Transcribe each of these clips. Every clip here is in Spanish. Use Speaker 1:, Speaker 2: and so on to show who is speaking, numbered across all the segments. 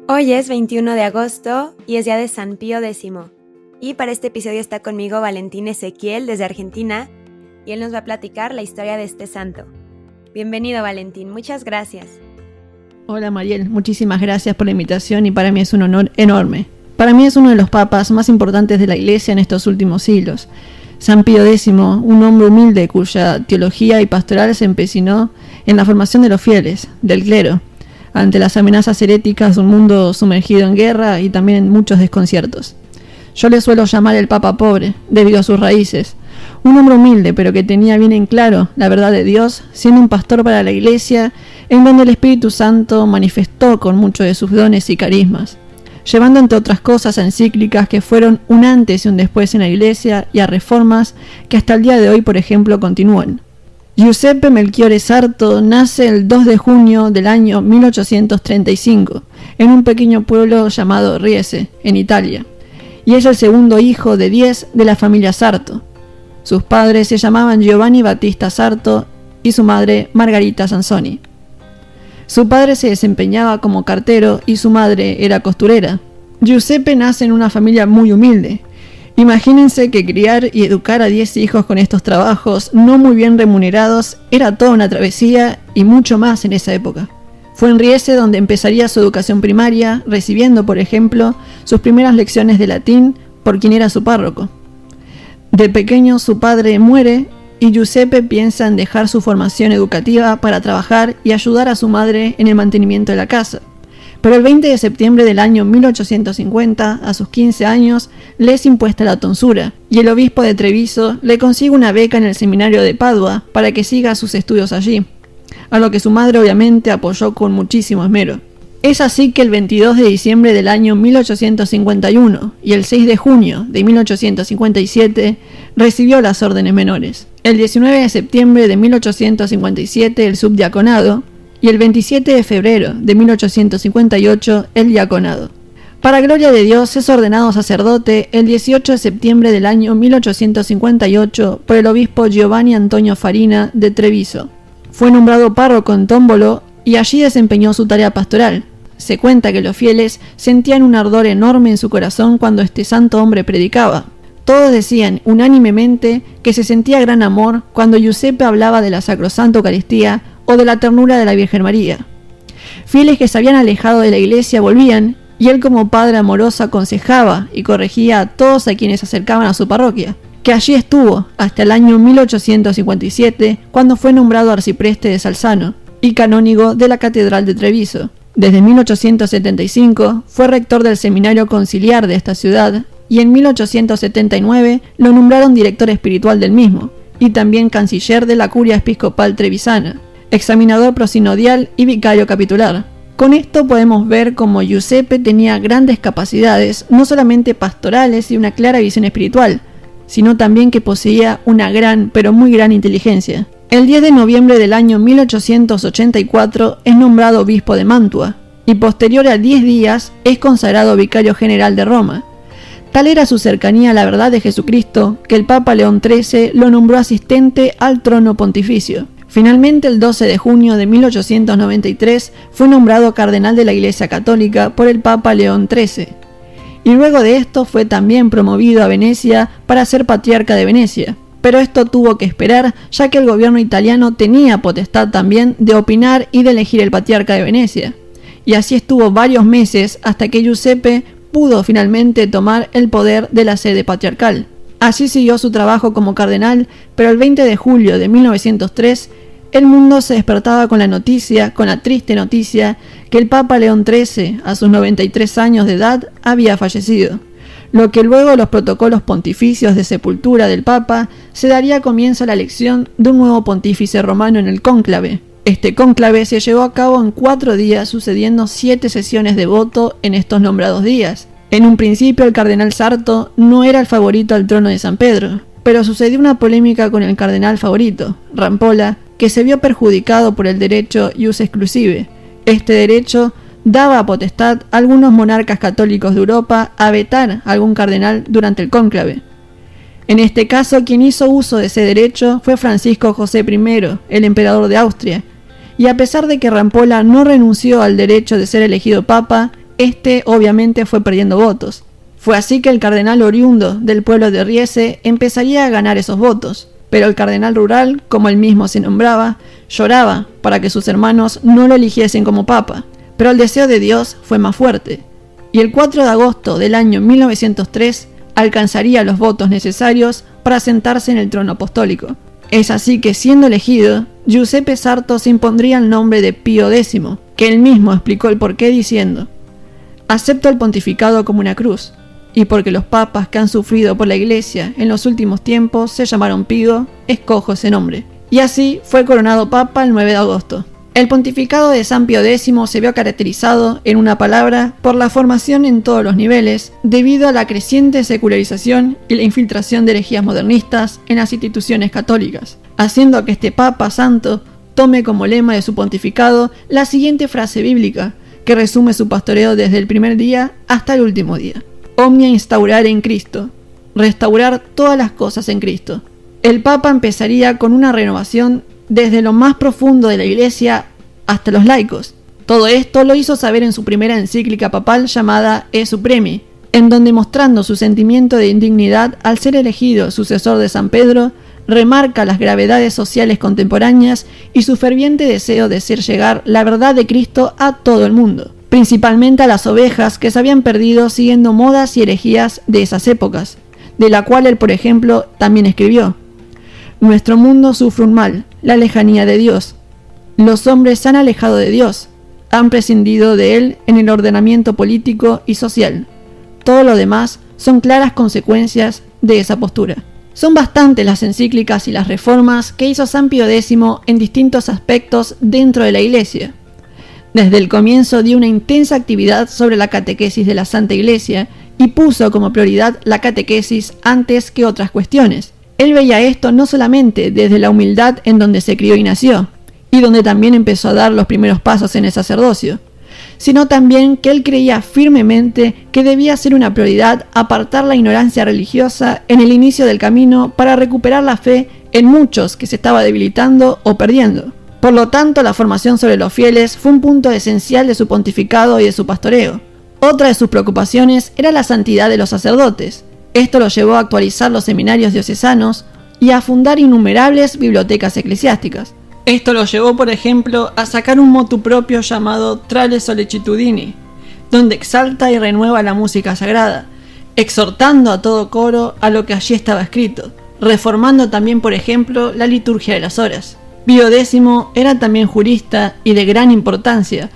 Speaker 1: Hoy es 21 de agosto y es día de San Pío X. Y para este episodio está conmigo Valentín Ezequiel desde Argentina y él nos va a platicar la historia de este santo. Bienvenido, Valentín, muchas gracias.
Speaker 2: Hola Mariel, muchísimas gracias por la invitación y para mí es un honor enorme. Para mí es uno de los papas más importantes de la Iglesia en estos últimos siglos. San Pío X, un hombre humilde cuya teología y pastoral se empecinó en la formación de los fieles, del clero, ante las amenazas heréticas de un mundo sumergido en guerra y también en muchos desconciertos. Yo le suelo llamar el Papa pobre, debido a sus raíces. Un hombre humilde, pero que tenía bien en claro la verdad de Dios, siendo un pastor para la Iglesia, en donde el Espíritu Santo manifestó con muchos de sus dones y carismas, llevando entre otras cosas a encíclicas que fueron un antes y un después en la Iglesia y a reformas que hasta el día de hoy, por ejemplo, continúan. Giuseppe Melchiorre Sarto nace el 2 de junio del año 1835 en un pequeño pueblo llamado Riese, en Italia, y es el segundo hijo de 10 de la familia Sarto. Sus padres se llamaban Giovanni Battista Sarto y su madre Margarita Sansoni. Su padre se desempeñaba como cartero y su madre era costurera. Giuseppe nace en una familia muy humilde. Imagínense que criar y educar a 10 hijos con estos trabajos no muy bien remunerados era toda una travesía y mucho más en esa época. Fue en Riese donde empezaría su educación primaria, recibiendo, por ejemplo, sus primeras lecciones de latín por quien era su párroco. De pequeño su padre muere y Giuseppe piensa en dejar su formación educativa para trabajar y ayudar a su madre en el mantenimiento de la casa. Pero el 20 de septiembre del año 1850, a sus 15 años, le es impuesta la tonsura, y el obispo de Treviso le consigue una beca en el seminario de Padua para que siga sus estudios allí, a lo que su madre obviamente apoyó con muchísimo esmero. Es así que el 22 de diciembre del año 1851 y el 6 de junio de 1857 recibió las órdenes menores. El 19 de septiembre de 1857 el subdiaconado y el 27 de febrero de 1858 el diaconado. Para gloria de Dios es ordenado sacerdote el 18 de septiembre del año 1858 por el obispo Giovanni Antonio Farina de Treviso. Fue nombrado párroco en Tómbolo y allí desempeñó su tarea pastoral. Se cuenta que los fieles sentían un ardor enorme en su corazón cuando este santo hombre predicaba. Todos decían unánimemente que se sentía gran amor cuando Giuseppe hablaba de la sacrosanta Eucaristía o de la ternura de la Virgen María. Fieles que se habían alejado de la iglesia volvían, y él como padre amoroso aconsejaba y corregía a todos a quienes se acercaban a su parroquia, que allí estuvo hasta el año 1857, cuando fue nombrado arcipreste de Salzano y canónigo de la Catedral de Treviso. Desde 1875 fue rector del seminario conciliar de esta ciudad, y en 1879 lo nombraron director espiritual del mismo, y también canciller de la curia episcopal trevisana, examinador prosinodial y vicario capitular. Con esto podemos ver cómo Giuseppe tenía grandes capacidades, no solamente pastorales y una clara visión espiritual, sino también que poseía una gran, pero muy gran inteligencia. El 10 de noviembre del año 1884 es nombrado obispo de Mantua, y posterior a 10 días es consagrado vicario general de Roma. Tal era su cercanía a la verdad de Jesucristo, que el Papa León XIII lo nombró asistente al trono pontificio. Finalmente, el 12 de junio de 1893 fue nombrado cardenal de la Iglesia Católica por el Papa León XIII. Y luego de esto fue también promovido a Venecia para ser patriarca de Venecia. Pero esto tuvo que esperar, ya que el gobierno italiano tenía potestad también de opinar y de elegir el patriarca de Venecia. Y así estuvo varios meses hasta que Giuseppe pudo finalmente tomar el poder de la sede patriarcal. Así siguió su trabajo como cardenal, pero el 20 de julio de 1903 el mundo se despertaba con la triste noticia, que el Papa León XIII, a sus 93 años de edad, había fallecido, lo que luego de los protocolos pontificios de sepultura del Papa se daría comienzo a la elección de un nuevo pontífice romano en el cónclave. Este cónclave se llevó a cabo en 4 días, sucediendo 7 sesiones de voto en estos nombrados días. En un principio el cardenal Sarto no era el favorito al trono de San Pedro, pero sucedió una polémica con el cardenal favorito, Rampolla, que se vio perjudicado por el derecho ius exclusive. Este derecho daba potestad a algunos monarcas católicos de Europa a vetar a algún cardenal durante el cónclave. En este caso, quien hizo uso de ese derecho fue Francisco José I, el emperador de Austria, y a pesar de que Rampolla no renunció al derecho de ser elegido papa, Este obviamente fue perdiendo votos. Fue así que el cardenal oriundo del pueblo de Riese empezaría a ganar esos votos, pero el cardenal rural, como él mismo se nombraba, lloraba para que sus hermanos no lo eligiesen como papa, pero el deseo de Dios fue más fuerte, y el 4 de agosto del año 1903 alcanzaría los votos necesarios para sentarse en el trono apostólico. Es así que, siendo elegido, Giuseppe Sarto se impondría el nombre de Pío X, que él mismo explicó el porqué diciendo: «Acepto el pontificado como una cruz, y porque los papas que han sufrido por la Iglesia en los últimos tiempos se llamaron Pío, escojo ese nombre». Y así fue coronado papa el 9 de agosto. El pontificado de San Pío X se vio caracterizado, en una palabra, por la formación en todos los niveles, debido a la creciente secularización y la infiltración de herejías modernistas en las instituciones católicas, haciendo que este Papa Santo tome como lema de su pontificado la siguiente frase bíblica, que resume su pastoreo desde el primer día hasta el último día: Omnia instaurare in Cristo, restaurar todas las cosas en Cristo. El Papa empezaría con una renovación desde lo más profundo de la Iglesia hasta los laicos. Todo esto lo hizo saber en su primera encíclica papal llamada E Supremi, en donde, mostrando su sentimiento de indignidad al ser elegido sucesor de San Pedro, remarca las gravedades sociales contemporáneas y su ferviente deseo de hacer llegar la verdad de Cristo a todo el mundo, principalmente a las ovejas que se habían perdido siguiendo modas y herejías de esas épocas, de la cual él, por ejemplo, también escribió: «Nuestro mundo sufre un mal, la lejanía de Dios. Los hombres se han alejado de Dios, han prescindido de Él en el ordenamiento político y social. Todo lo demás son claras consecuencias de esa postura». Son bastantes las encíclicas y las reformas que hizo San Pío X en distintos aspectos dentro de la Iglesia. Desde el comienzo dio una intensa actividad sobre la catequesis de la Santa Iglesia y puso como prioridad la catequesis antes que otras cuestiones. Él veía esto no solamente desde la humildad en donde se crió y nació, y donde también empezó a dar los primeros pasos en el sacerdocio, sino también que él creía firmemente que debía ser una prioridad apartar la ignorancia religiosa en el inicio del camino para recuperar la fe en muchos que se estaba debilitando o perdiendo. Por lo tanto, la formación sobre los fieles fue un punto esencial de su pontificado y de su pastoreo. Otra de sus preocupaciones era la santidad de los sacerdotes. Esto lo llevó a actualizar los seminarios diocesanos y a fundar innumerables bibliotecas eclesiásticas. Esto lo llevó, por ejemplo, a sacar un motu propio llamado Tra le Sollecitudini, donde exalta y renueva la música sagrada, exhortando a todo coro a lo que allí estaba escrito, reformando también, por ejemplo, la liturgia de las horas. Pío X era también jurista y de gran importancia.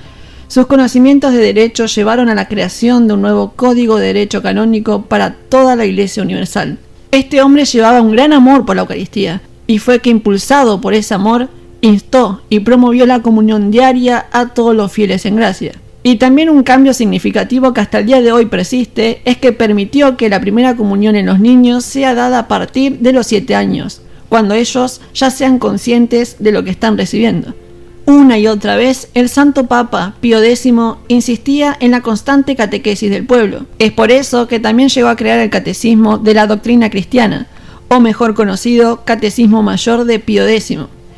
Speaker 2: Sus conocimientos de derecho llevaron a la creación de un nuevo código de derecho canónico para toda la Iglesia universal. Este hombre llevaba un gran amor por la Eucaristía, y fue que, impulsado por ese amor, instó y promovió la comunión diaria a todos los fieles en gracia. Y también un cambio significativo que hasta el día de hoy persiste es que permitió que la primera comunión en los niños sea dada a partir de los 7 años, cuando ellos ya sean conscientes de lo que están recibiendo. Una y otra vez, el Santo Papa Pío X insistía en la constante catequesis del pueblo. Es por eso que también llegó a crear el Catecismo de la Doctrina Cristiana, o mejor conocido, Catecismo Mayor de Pío X,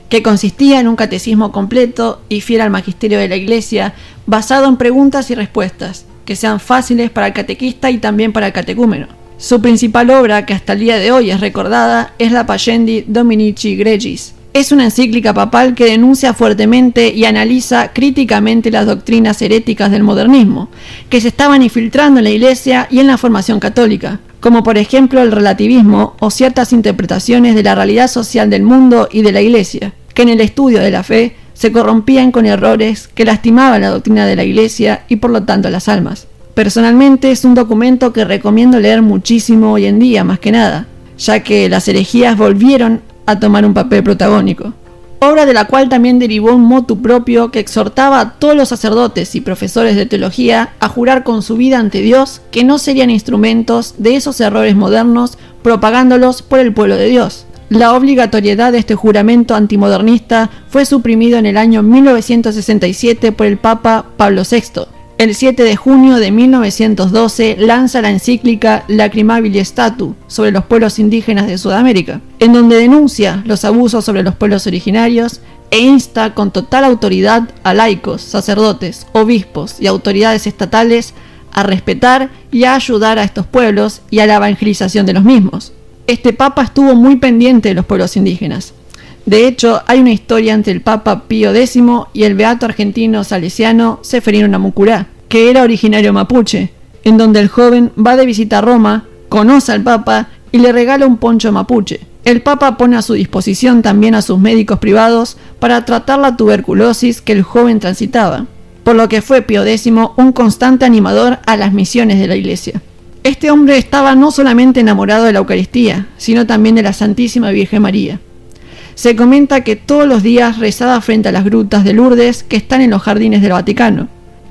Speaker 2: que consistía en un catecismo completo y fiel al magisterio de la Iglesia, basado en preguntas y respuestas, que sean fáciles para el catequista y también para el catecúmeno. Su principal obra, que hasta el día de hoy es recordada, es la Pascendi Dominici Gregis. Es una encíclica papal que denuncia fuertemente y analiza críticamente las doctrinas heréticas del modernismo, que se estaban infiltrando en la Iglesia y en la formación católica, como por ejemplo el relativismo o ciertas interpretaciones de la realidad social del mundo y de la Iglesia, que en el estudio de la fe se corrompían con errores que lastimaban la doctrina de la Iglesia y por lo tanto las almas. Personalmente es un documento que recomiendo leer muchísimo hoy en día, más que nada, ya que las herejías volvieron a tomar un papel protagónico. Obra de la cual también derivó un motu propio que exhortaba a todos los sacerdotes y profesores de teología a jurar con su vida ante Dios que no serían instrumentos de esos errores modernos propagándolos por el pueblo de Dios. La obligatoriedad de este juramento antimodernista fue suprimido en el año 1967 por el Papa Pablo VI. El 7 de junio de 1912 lanza la encíclica Lacrimabili Statu sobre los pueblos indígenas de Sudamérica, en donde denuncia los abusos sobre los pueblos originarios e insta con total autoridad a laicos, sacerdotes, obispos y autoridades estatales a respetar y a ayudar a estos pueblos y a la evangelización de los mismos. Este papa estuvo muy pendiente de los pueblos indígenas. De hecho, hay una historia entre el Papa Pío X y el beato argentino salesiano Seferino Namucurá, que era originario mapuche, en donde el joven va de visita a Roma, conoce al Papa y le regala un poncho mapuche. El Papa pone a su disposición también a sus médicos privados para tratar la tuberculosis que el joven transitaba, por lo que fue Pío X un constante animador a las misiones de la Iglesia. Este hombre estaba no solamente enamorado de la Eucaristía, sino también de la Santísima Virgen María. Se comenta que todos los días rezaba frente a las grutas de Lourdes que están en los jardines del Vaticano,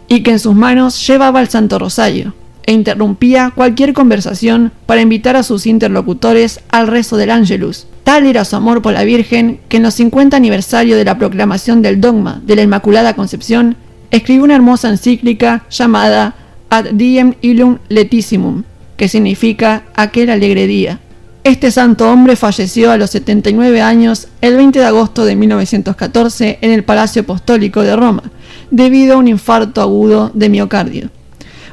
Speaker 2: y que en sus manos llevaba el Santo Rosario, e interrumpía cualquier conversación para invitar a sus interlocutores al rezo del Ángelus. Tal era su amor por la Virgen que en los 50 aniversario de la proclamación del dogma de la Inmaculada Concepción, escribió una hermosa encíclica llamada Ad Diem Illum Letissimum, que significa aquel alegre día. Este santo hombre falleció a los 79 años el 20 de agosto de 1914 en el Palacio Apostólico de Roma, debido a un infarto agudo de miocardio.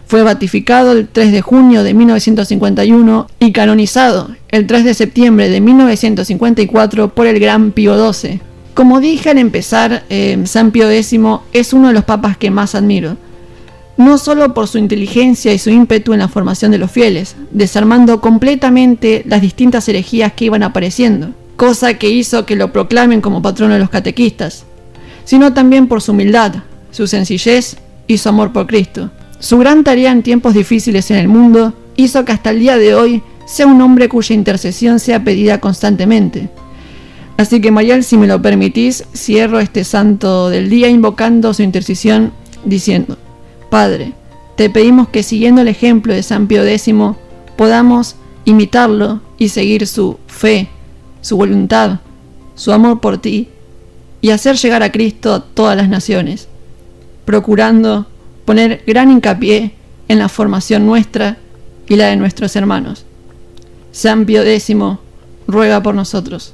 Speaker 2: Fue beatificado el 3 de junio de 1951 y canonizado el 3 de septiembre de 1954 por el Gran Pío XII. Como dije al empezar, San Pío X es uno de los papas que más admiro, no solo por su inteligencia y su ímpetu en la formación de los fieles, desarmando completamente las distintas herejías que iban apareciendo, cosa que hizo que lo proclamen como patrono de los catequistas, sino también por su humildad, su sencillez y su amor por Cristo. Su gran tarea en tiempos difíciles en el mundo hizo que hasta el día de hoy sea un hombre cuya intercesión sea pedida constantemente. Así que, Mariel, si me lo permitís, cierro este santo del día invocando su intercesión diciendo: Padre, te pedimos que siguiendo el ejemplo de San Pío X podamos imitarlo y seguir su fe, su voluntad, su amor por ti y hacer llegar a Cristo a todas las naciones, procurando poner gran hincapié en la formación nuestra y la de nuestros hermanos. San Pío X ruega por nosotros.